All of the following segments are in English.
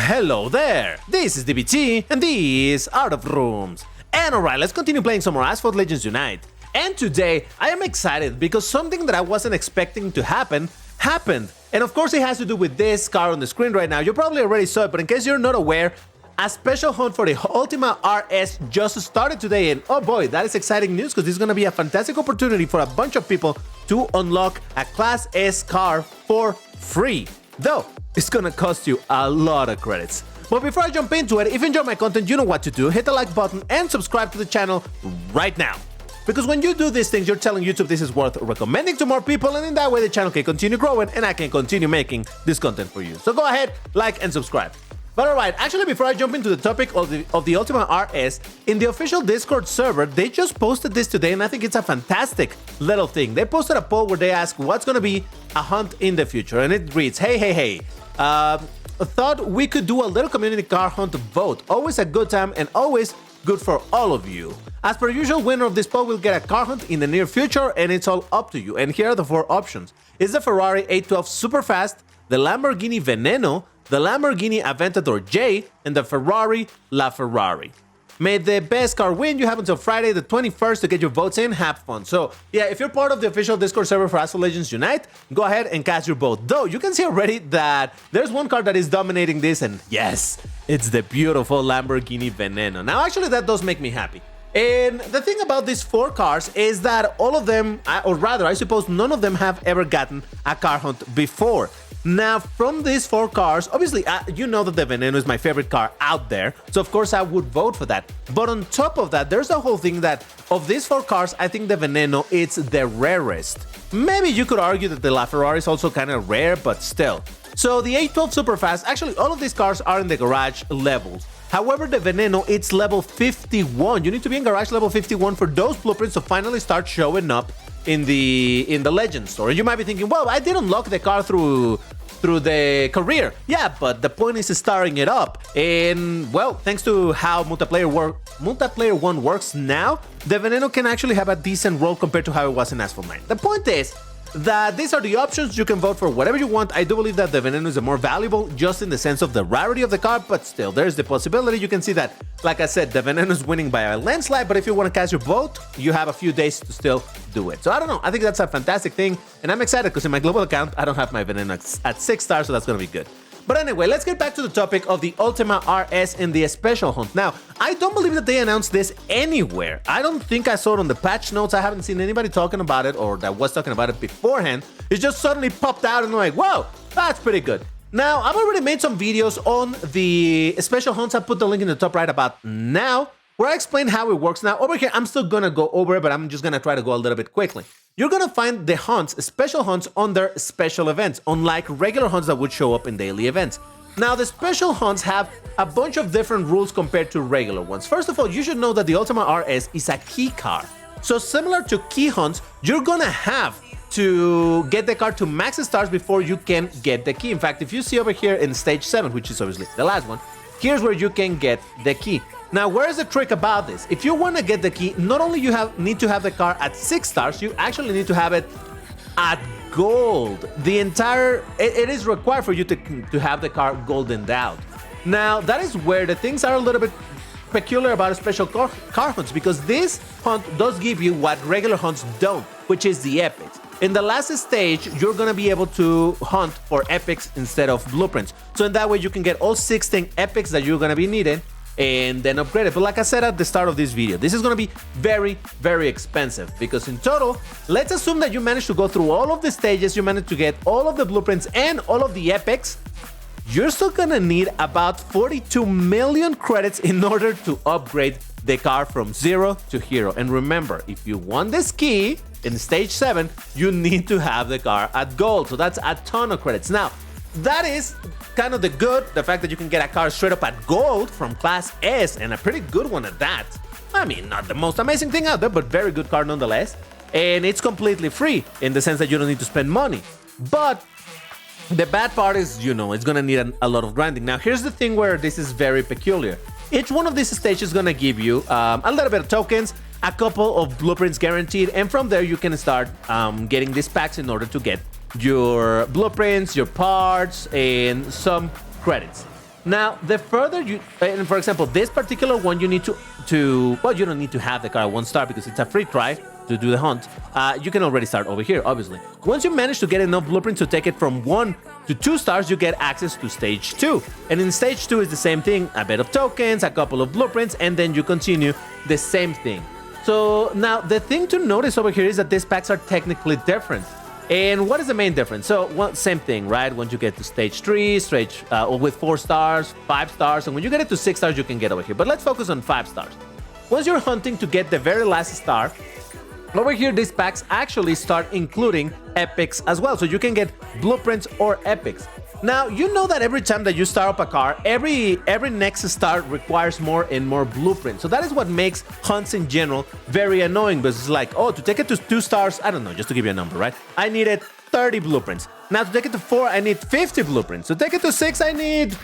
Hello there, this is DBT and these are the rooms. And alright, let's continue playing some more Asphalt Legends Unite. And today, I am excited because something that I wasn't expecting to happen, happened. And of course it has to do with this car on the screen right now. You probably already saw it, but in case you're not aware, a special hunt for the Ultima RS just started today, and oh boy, that is exciting news because this is going to be a fantastic opportunity for a bunch of people to unlock a Class S car for free. Though, it's going to cost you a lot of credits. But before I jump into it, if you enjoy my content, you know what to do. Hit the like button and subscribe to the channel right now. Because when you do these things, you're telling YouTube this is worth recommending to more people, and in that way the channel can continue growing and I can continue making this content for you. So go ahead, like and subscribe. But alright, actually before I jump into the topic of the Ultima RS, in the official Discord server, they just posted this today and I think it's a fantastic little thing. They posted a poll where they ask what's gonna be a hunt in the future, and it reads, hey, thought we could do a little community car hunt vote. Always a good time and always good for all of you. As per usual, winner of this poll will get a car hunt in the near future, and it's all up to you. And here are the 4 options. It's the Ferrari 812 Superfast, the Lamborghini Veneno, the Lamborghini Aventador J, and the Ferrari LaFerrari. May the best car win. You have until Friday the 21st to get your votes in. Have fun. So yeah, if you're part of the official Discord server for Asphalt Legends Unite, go ahead and cast your vote. Though you can see already that there's one car that is dominating this, and yes, it's the beautiful Lamborghini Veneno. Now actually that does make me happy. And the thing about these 4 cars is that all of them, or rather I suppose none of them have ever gotten a car hunt before. Now, from these 4 cars, obviously, you know that the Veneno is my favorite car out there, so of course I would vote for that. But on top of that, there's the whole thing that of these 4 cars, I think the Veneno is the rarest. Maybe you could argue that the LaFerrari is also kind of rare, but still. So the 812 Superfast, actually all of these cars are in the garage levels. However, the Veneno, it's level 51. You need to be in garage level 51 for those blueprints to finally start showing up in the Legends store. You might be thinking, well, I did unlock the car through the career. Yeah, but the point is starting it up. And well, thanks to how multiplayer 1 works now, the Veneno can actually have a decent role compared to how it was in Asphalt 9. The point is that these are the options. You can vote for whatever you want. I do believe that the Veneno is the more valuable just in the sense of the rarity of the car, but still, there's the possibility. You can see that, like I said, the Veneno is winning by a landslide, but if you want to cast your vote, you have a few days to still do it. So I don't know, I think that's a fantastic thing, and I'm excited because in my global account, I don't have my Veneno at 6 stars, so that's going to be good. But anyway, let's get back to the topic of the Ultima RS and the special hunt. Now, I don't believe that they announced this anywhere. I don't think I saw it on the patch notes. I haven't seen anybody talking about it or that was talking about it beforehand. It just suddenly popped out and I'm like, whoa, that's pretty good. Now, I've already made some videos on the special hunts. I put the link in the top right about now, where I explain how it works. Now, over here, I'm still gonna go over it, but I'm just gonna try to go a little bit quickly. You're gonna find the hunts, special hunts, on their special events, unlike regular hunts that would show up in daily events. Now, the special hunts have a bunch of different rules compared to regular ones. First of all, you should know that the Ultima RS is a key car. So similar to key hunts, you're gonna have to get the car to max stars before you can get the key. In fact, if you see over here in stage 7, which is obviously the last one, here's where you can get the key. Now, where's the trick about this? If you want to get the key, not only need to have the car at 6 stars, you actually need to have it at gold. It is required for you to have the car goldened out. Now, that is where the things are a little bit peculiar about a special car hunts, because this hunt does give you what regular hunts don't, which is the epics. In the last stage, you're gonna be able to hunt for epics instead of blueprints. So in that way, you can get all 16 epics that you're gonna be needing and then upgrade it. But like I said at the start of this video, this is going to be very, very expensive, because in total, let's assume that you managed to go through all of the stages, you managed to get all of the blueprints and all of the epics. You're still going to need about 42 million credits in order to upgrade the car from 0 to hero. And remember, if you want this key in stage 7, you need to have the car at gold. So that's a ton of credits. Now, that is kind of the fact that you can get a car straight up at gold from Class S, and a pretty good one at that. I mean, not the most amazing thing out there, but very good car nonetheless. And it's completely free in the sense that you don't need to spend money. But the bad part is, you know, it's gonna need a lot of grinding. Now, here's the thing where this is very peculiar. Each one of these stages is gonna give you a little bit of tokens, a couple of blueprints guaranteed, and from there you can start getting these packs in order to get your blueprints, your parts, and some credits. Now, the further you, and for example, this particular one, you need well, you don't need to have the car at 1 star because it's a free try to do the hunt. You can already start over here, obviously. Once you manage to get enough blueprints to take it from 1 to 2 stars, you get access to stage 2. And in stage 2 is the same thing, a bit of tokens, a couple of blueprints, and then you continue the same thing. So now the thing to notice over here is that these packs are technically different. And what is the main difference? So, well, same thing, right? Once you get to stage 3, with 4 stars, 5 stars, and when you get it to 6 stars, you can get over here. But let's focus on 5 stars. Once you're hunting to get the very last star, over here, these packs actually start including epics as well. So you can get blueprints or epics. Now, you know that every time that you start up a car, every next start requires more and more blueprints. So that is what makes hunts in general very annoying, because it's like, oh, to take it to 2 stars, I don't know, just to give you a number, right? I needed 30 blueprints. Now, to take it to 4, I need 50 blueprints. To take it to 6, I need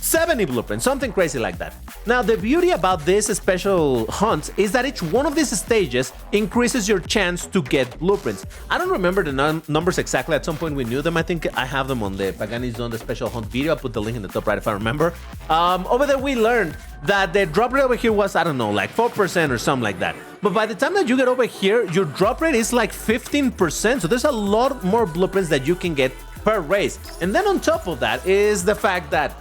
70 blueprints, something crazy like that. Now, the beauty about this special hunt is that each one of these stages increases your chance to get blueprints. I don't remember the numbers exactly. At some point we knew them. I think I have them on the Pagani Zone, the special hunt video. I'll put the link in the top right if I remember. Over there we learned that the drop rate over here was, I don't know, like 4% or something like that. But by the time that you get over here, your drop rate is like 15%. So there's a lot more blueprints that you can get per race. And then on top of that is the fact that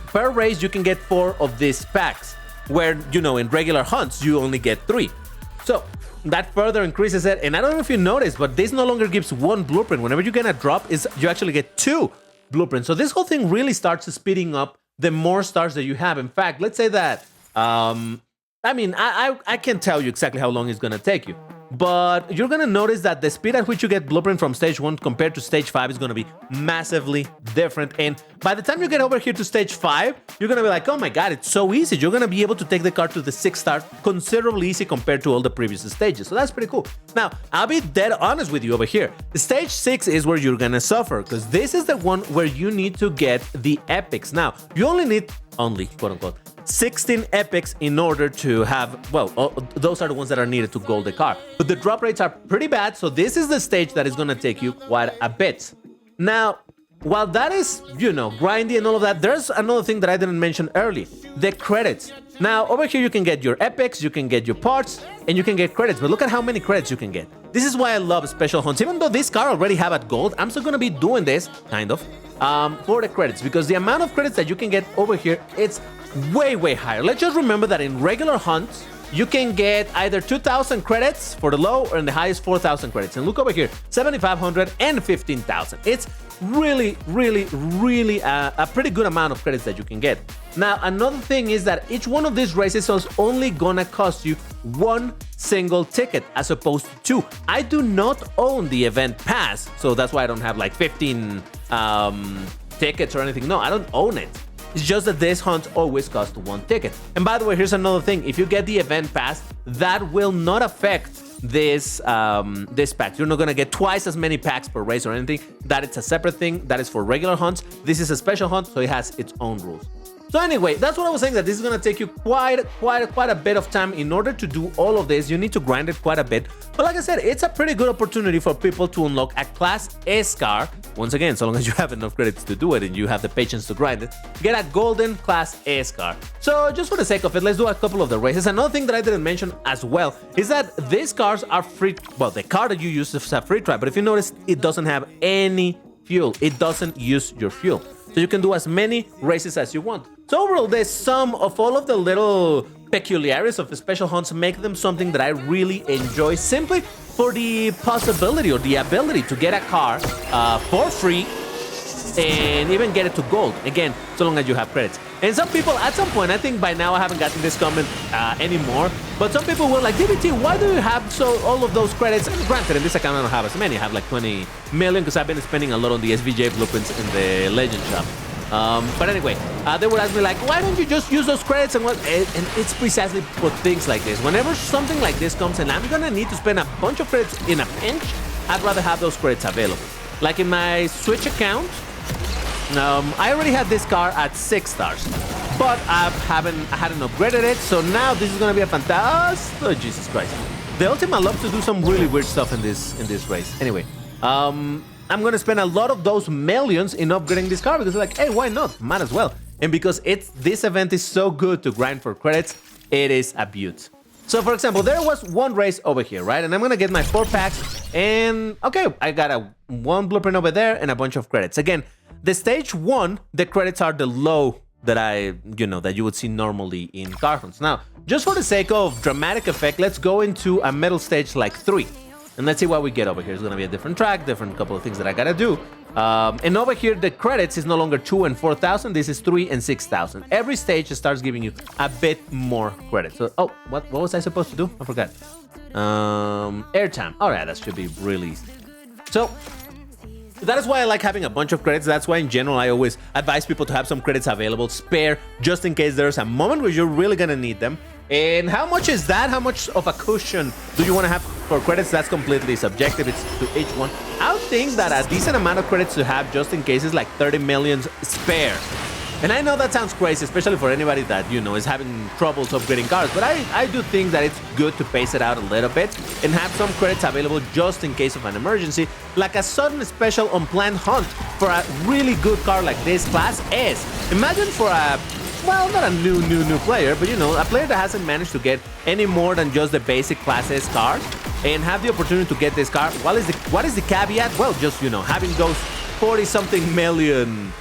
per race, you can get 4 of these packs, where, you know, in regular hunts, you only get 3. So that further increases it. And I don't know if you noticed, but this no longer gives 1 blueprint. Whenever you get a drop, you actually get 2 blueprints. So this whole thing really starts speeding up the more stars that you have. In fact, let's say that, I mean, I can't tell you exactly how long it's going to take you. But you're going to notice that the speed at which you get blueprint from stage 1 compared to stage 5 is going to be massively different. And by the time you get over here to stage 5, you're going to be like, oh my god, it's so easy. You're going to be able to take the car to the 6 star considerably easy compared to all the previous stages. So that's pretty cool. Now, I'll be dead honest with you over here. Stage 6 is where you're going to suffer, because this is the one where you need to get the epics. Now, you only need, quote unquote, 16 epics in order to have, well, those are the ones that are needed to gold the car. But the drop rates are pretty bad, so this is the stage that is going to take you quite a bit. Now, while that is, you know, grindy and all of that, there's another thing that I didn't mention early, the credits. Now, over here you can get your epics, you can get your parts, and you can get credits, but look at how many credits you can get. This is why I love special hunts. Even though this car already have at gold, I'm still going to be doing this, kind of, for the credits, because the amount of credits that you can get over here, it's way higher. Let's just remember that in regular hunts, you can get either 2,000 credits for the low or in the highest 4,000 credits. And look over here, 7,500 and 15,000. It's really a pretty good amount of credits that you can get. Now, another thing is that each one of these races is only gonna cost you 1 single ticket as opposed to 2. I do not own the event pass, so that's why I don't have like 15 tickets or anything. No, I don't own it. It's just that this hunt always costs 1 ticket. And by the way, here's another thing. If you get the event pass, that will not affect this pack. You're not gonna get twice as many packs per race or anything. That it's a separate thing. That is for regular hunts. This is a special hunt, so it has its own rules. So anyway, that's what I was saying, that this is gonna take you quite a bit of time. In order to do all of this, you need to grind it quite a bit. But like I said, it's a pretty good opportunity for people to unlock a Class S car. Once again, so long as you have enough credits to do it and you have the patience to grind it, get a golden Class S car. So just for the sake of it, let's do a couple of the races. Another thing that I didn't mention as well is that these cars are free. Well, the car that you use is a free try, but if you notice, it doesn't have any fuel. It doesn't use your fuel. So you can do as many races as you want. So overall, the sum of all of the little peculiarities of the special hunts make them something that I really enjoy, simply for the possibility or the ability to get a car for free and even get it to gold. Again, so long as you have credits. And some people, at some point, I think by now I haven't gotten this comment anymore, but some people were like, DBT, why do you have all of those credits? And granted, in this account I don't have as many. I have like 20 million because I've been spending a lot on the SVJ blueprints in the Legend shop. But anyway, they would ask me like, why don't you just use those credits? And it's precisely for things like this. Whenever something like this comes and I'm gonna need to spend a bunch of credits in a pinch, I'd rather have those credits available. Like in my Switch account, I already had this car at 6 stars, but I hadn't upgraded it, so now this is gonna be a fantastic. Oh, Jesus Christ! The Ultima loves to do some really weird stuff in this race. Anyway, I'm gonna spend a lot of those millions in upgrading this car because like, hey, why not? Might as well. And because this event is so good to grind for credits, it is a beaut. So for example, there was one race over here, right? And I'm gonna get my 4 packs and okay, I got one blueprint over there and a bunch of credits. Again, the stage 1, the credits are the low that that you would see normally in car hunts. Now, just for the sake of dramatic effect, let's go into a metal stage like 3. And let's see what we get over here. It's gonna be a different track, different couple of things that I gotta do. And over here, the credits is no longer 2 and 4,000. This is 3 and 6,000. Every stage starts giving you a bit more credit. So, oh, what was I supposed to do? I forgot. Airtime. All right, that should be really easy. So, that is why I like having a bunch of credits. That's why in general I always advise people to have some credits available, spare, just in case there's a moment where you're really gonna need them. And how much is that? How much of a cushion do you want to have for credits? That's completely subjective. It's to each one. I would think that a decent amount of credits to have just in case is like 30 million spare. And I know that sounds crazy, especially for anybody that, is having troubles upgrading cars. But I do think that it's good to pace it out a little bit and have some credits available just in case of an emergency, like a sudden special unplanned hunt for a really good car like this Class S. Imagine for a, well, not a new player, but a player that hasn't managed to get any more than just the basic Class S car and have the opportunity to get this car. What is the caveat? Well, just, having those 40-something million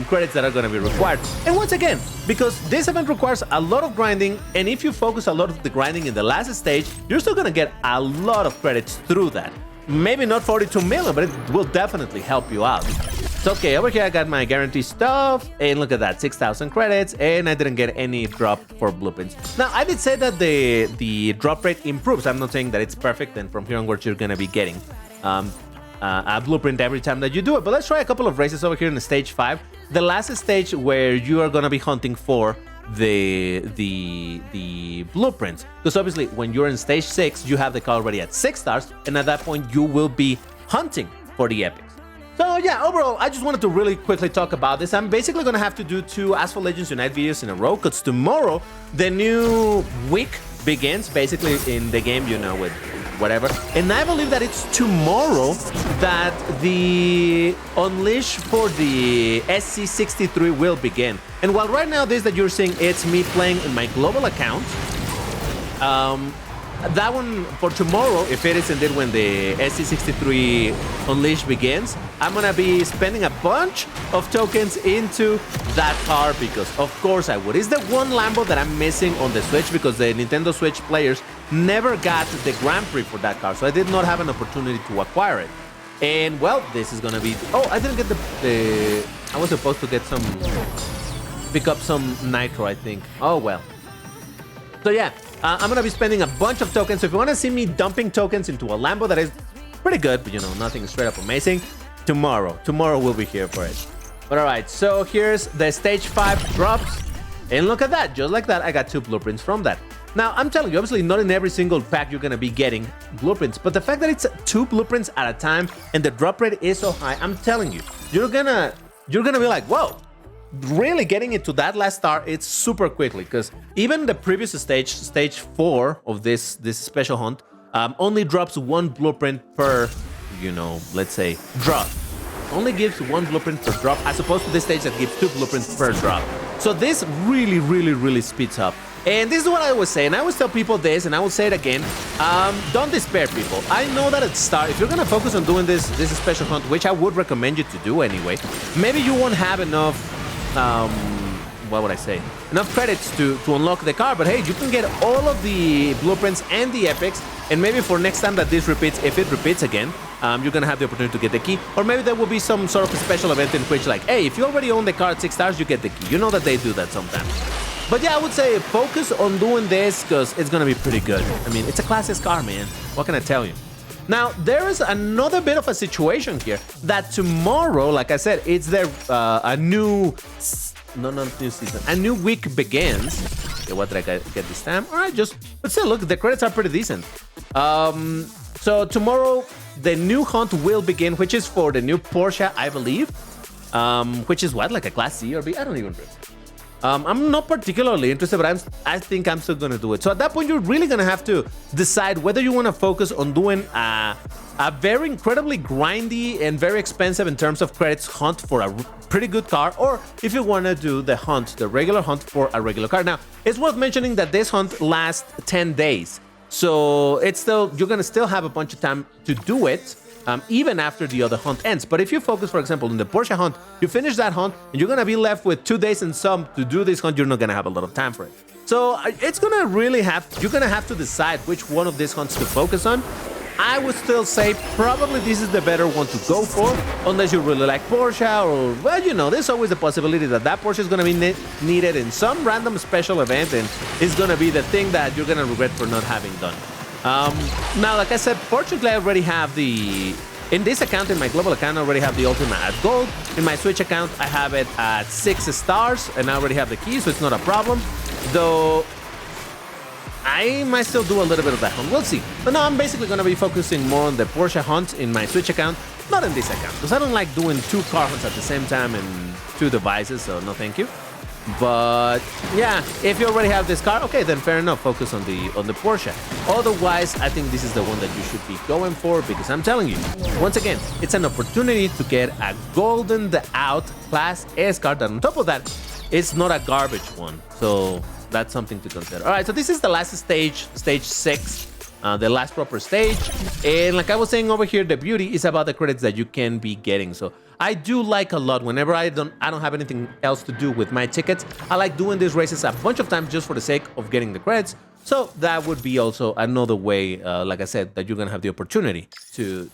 credits that are going to be required. And once again, because this event requires a lot of grinding, and if you focus a lot of the grinding in the last stage, you're still going to get a lot of credits through that. Maybe not 42 million, but it will definitely help you out. So, okay, over here I got my guarantee stuff, and look at that, 6,000 credits, and I didn't get any drop for blueprints. Now, I did say that the drop rate improves. I'm not saying that it's perfect, and from here onwards you're going to be getting a blueprint every time that you do it. But let's try a couple of races over here in the stage 5, the last stage where you are going to be hunting for the blueprints, because obviously when you're in stage 6 you have the car already at 6 stars, and at that point you will be hunting for the epics. So yeah, overall I just wanted to really quickly talk about this. I'm basically gonna have to do 2 Asphalt Legends Unite videos in a row, because tomorrow the new week begins, basically in the game, with whatever. And I believe that it's tomorrow that the Unleash for the SC63 will begin. And while right now this that you're seeing, it's me playing in my global account, that one for tomorrow, if it is indeed when the SC63 Unleash begins, I'm gonna be spending a bunch of tokens into that car, because of course I would. It's the one Lambo that I'm missing on the Switch, because the Nintendo Switch players never got the Grand Prix for that car, so I did not have an opportunity to acquire it. And well, this is gonna be, oh, I didn't get the I was supposed to get pick up some nitro, I think. Oh well. So yeah, I'm gonna be spending a bunch of tokens. So if you want to see me dumping tokens into a Lambo that is pretty good, but nothing straight up amazing, tomorrow we'll be here for it. But all right, so here's the stage 5 drops, and look at that, just like that, I got 2 blueprints from that. Now I'm telling you, obviously not in every single pack you're gonna be getting blueprints, but the fact that it's 2 blueprints at a time and the drop rate is so high, I'm telling you, you're gonna be like, whoa. Really getting into that last star, it's super quickly, because even the previous stage 4 of this special hunt, only drops 1 blueprint per, let's say, drop. Only gives 1 blueprint per drop, as opposed to this stage that gives 2 blueprints per drop. So this really speeds up. And this is what I always say, and I always tell people this, and I will say it again, don't despair, people. I know that at the start, if you're gonna focus on doing this special hunt, which I would recommend you to do anyway, maybe you won't have enough what would I say? Enough credits to unlock the car, but hey, you can get all of the blueprints and the epics, and maybe for next time that this repeats, if it repeats again, you're gonna have the opportunity to get the key, or maybe there will be some sort of a special event in which, like, hey, if you already own the car at 6 stars, you get the key. You know that they do that sometimes. But yeah, I would say focus on doing this, because it's gonna be pretty good. I mean, it's a Class S car, man. What can I tell you? Now, there is another bit of a situation here, that tomorrow, like I said, it's a new season. A new week begins. Okay, what did I get this time? All right, but still, look, the credits are pretty decent. So tomorrow, the new hunt will begin, which is for the new Porsche, I believe. Which is what, like a Class C or B? I don't even remember. I'm not particularly interested, but I think I'm still gonna do it. So at that point, you're really gonna have to decide whether you want to focus on doing a very incredibly grindy and very expensive in terms of credits hunt for a pretty good car, or if you want to do the regular hunt for a regular car. Now, it's worth mentioning that this hunt lasts 10 days, so you're gonna still have a bunch of time to do it. Even after the other hunt ends. But if you focus, for example, in the Porsche hunt, you finish that hunt and you're gonna be left with 2 days and some to do this hunt, you're not gonna have a lot of time for it. So it's gonna really you're gonna have to decide which one of these hunts to focus on. I would still say probably this is the better one to go for, unless you really like Porsche, or, well, you know, there's always the possibility that Porsche is gonna be needed in some random special event, and it's gonna be the thing that you're gonna regret for not having done. Now, like I said, fortunately, I already have in this account, in my global account, I already have the Ultima at gold. In my Switch account, I have it at 6 stars, and I already have the key, so it's not a problem. Though, I might still do a little bit of that hunt. We'll see. But no, I'm basically going to be focusing more on the Porsche hunt in my Switch account, not in this account, because I don't like doing 2 car hunts at the same time and 2 devices, so no thank you. But yeah, if you already have this car, okay, then fair enough, focus on the Porsche. Otherwise, I think this is the one that you should be going for, because I'm telling you, once again, it's an opportunity to get a goldened out Class S car that on top of that, it's not a garbage one. So that's something to consider. All right, so this is the last stage, stage 6. The last proper stage, and like I was saying over here, the beauty is about the credits that you can be getting. So I do like a lot, whenever I don't have anything else to do with my tickets, I like doing these races a bunch of times just for the sake of getting the credits. So that would be also another way, like I said, that you're gonna have the opportunity to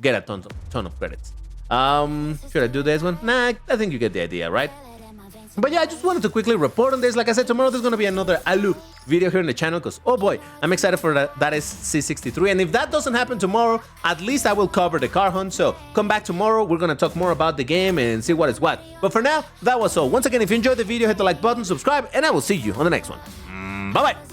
get a ton of credits. Should I do this one? Nah, I think you get the idea, right? But yeah, I just wanted to quickly report on this. Like I said, tomorrow there's going to be another Alu video here in the channel, because, oh boy, I'm excited for that is C63. And if that doesn't happen tomorrow, at least I will cover the car hunt. So come back tomorrow. We're going to talk more about the game and see what is what. But for now, that was all. Once again, if you enjoyed the video, hit the like button, subscribe, and I will see you on the next one. Bye-bye.